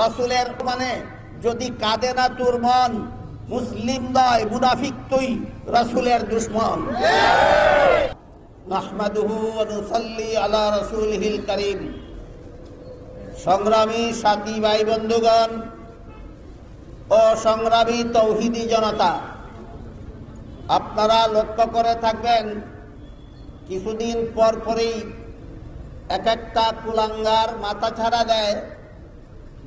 রাসূলের মানে যদি কাঁদে না তোর মন, মুসলিম নয় মুনাফিক তুই, রাসূলের দুশমন। নাহমাদুহু ওয়া নুসাল্লি আলা রাসূলিহিল কারীম। সংগ্রামী সাথী ভাই বন্ধুগণ ও সংগ্রামী তৌহিদি জনতা, আপনারা লক্ষ্য করে থাকবেন কিছুদিন পর পরেই এক একটা কুলাঙ্গার মাথা ছাড়া দেয়,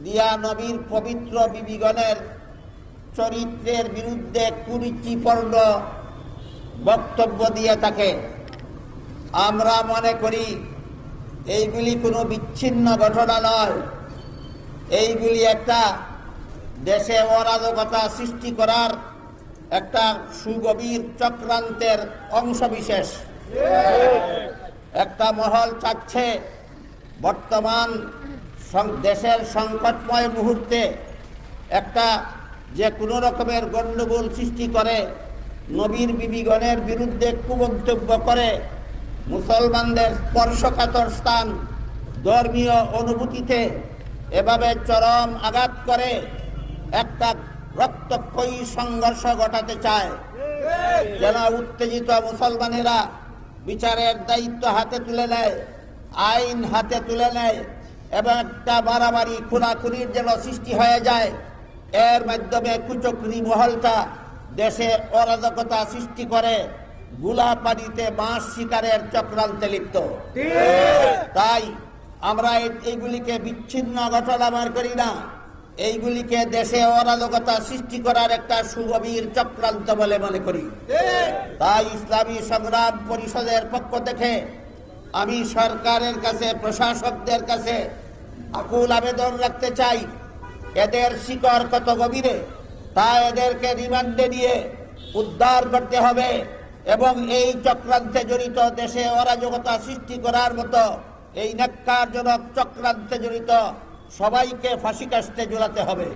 দিয়া নবীর পবিত্র বিবিগণের চরিত্রের বিরুদ্ধে কুরুচিপূর্ণ বক্তব্য দিয়ে থাকে। আমরা মনে করি এইগুলি কোনো বিচ্ছিন্ন ঘটনা নয়, এইগুলি একটা দেশে অরাজকতা সৃষ্টি করার একটা সুগভীর চক্রান্তের অংশবিশেষ। একটা মহল চাচ্ছে বর্তমান দেশের সংকটময় মুহূর্তে একটা যে কোনো রকমের গণ্ডগোল সৃষ্টি করে, নবীর বিবিগণের বিরুদ্ধে কুমন্তব্য করে, মুসলমানদের স্পর্শকাতর স্থান ধর্মীয় অনুভূতিতে এভাবে চরম আঘাত করে একটা রক্তক্ষয়ী সংঘর্ষ ঘটাতে চায়, যেন উত্তেজিত মুসলমানেরা বিচারের দায়িত্ব হাতে তুলে নেয়, আইন হাতে তুলে নেয় এবং একটা মারামারি খুনাখুনির যেন সৃষ্টি হয়ে যায়। এর মাধ্যমে কুচক্রী মহলটা দেশে অরাজকতা সৃষ্টি করে গুলা পানিতে মাছ শিকারের চক্রান্তে লিপ্ত। তাই আমরা এইগুলিকে বিচ্ছিন্ন ঘটনা মনে করি না, এইগুলিকে দেশে অরাজকতা সৃষ্টি করার একটা সুগভীর চক্রান্ত বলে মনে করি। তাই ইসলামী সংগ্রাম পরিষদের পক্ষ থেকে আমি সরকারের কাছে, প্রশাসকদের কাছে আকুল আবেদন রাখতে চাই, এদের শিকড় কত গভীরে তা এদেরকে রিমান্ডে নিয়ে উদ্ধার করতে হবে এবং এই চক্রান্তে জড়িত, দেশে অরাজকতা সৃষ্টি করার মতো এই ন্যাক্কারজনক চক্রান্তে জড়িত সবাইকে ফাঁসি কাস্টে ঝুলাতে হবে।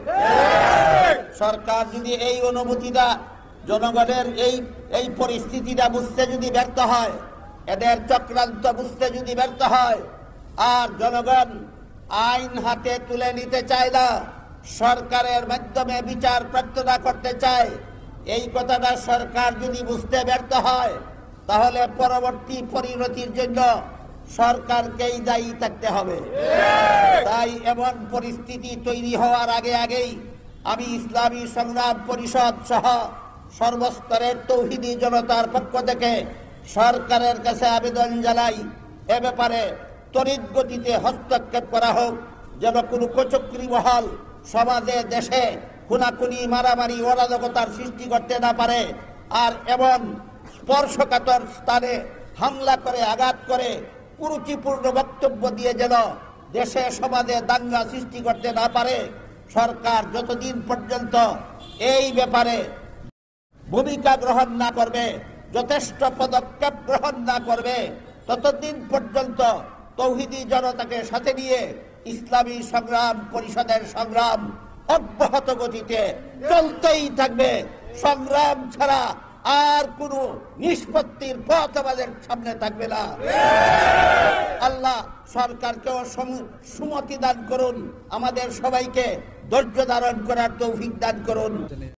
সরকার যদি এই অনুভূতিটা, জনগণের এই পরিস্থিতিটা বুঝতে যদি ব্যর্থ হয়, এদের চক্রান্ত বুঝতে যদি ব্যর্থ হয়, আর জনগণ আইন হাতে তুলে নিতে চায় না, সরকারের মাধ্যমে বিচার প্রার্থনা করতে চায়, এই কথাটা সরকার যদি বুঝতে ব্যর্থ হয়, তাহলে পরবর্তী পরিণতির জন্য সরকারকেই দায়ী থাকতে হবে। তাই এমন পরিস্থিতি তৈরি হওয়ার আগেই আমি ইসলামী সংগ্রাম পরিষদ সহ সর্বস্তরের তৌহিদি জনতার পক্ষ থেকে সরকারের কাছে আবেদন জানাই, এ ব্যাপারে তড়িৎ গতিতে হস্তক্ষেপ করা হোক, যেন কোনো কুচক্রী মহল সমাজে দেশে খুনাখুনি মারামারি অরাজকতার সৃষ্টি করতে না পারে, আর এমন স্পর্শকাতর স্থানে হামলা করে আঘাত করে কুরুচিপূর্ণ বক্তব্য দিয়ে যেন দেশে সমাজে দাঙ্গা সৃষ্টি করতে না পারে। সরকার যতদিন পর্যন্ত এই ব্যাপারে ভূমিকা গ্রহণ না করবে, যথেষ্ট পদক্ষেপ গ্রহণ না করবে, ততদিন পর্যন্ত তৌহিদি জনতাকে সাথে নিয়ে ইসলামী সংগ্রাম পরিষদের সংগ্রাম অব্যাহত গতিতে চলতেই থাকবে। সংগ্রাম ছাড়া আর কোন নিষ্পত্তির পথ আমাদের সামনে থাকবে না। আল্লাহ সরকারকেও সুমতি দান করুন, আমাদের সবাইকে ধৈর্য ধারণ করার তৌফিক দান করুন।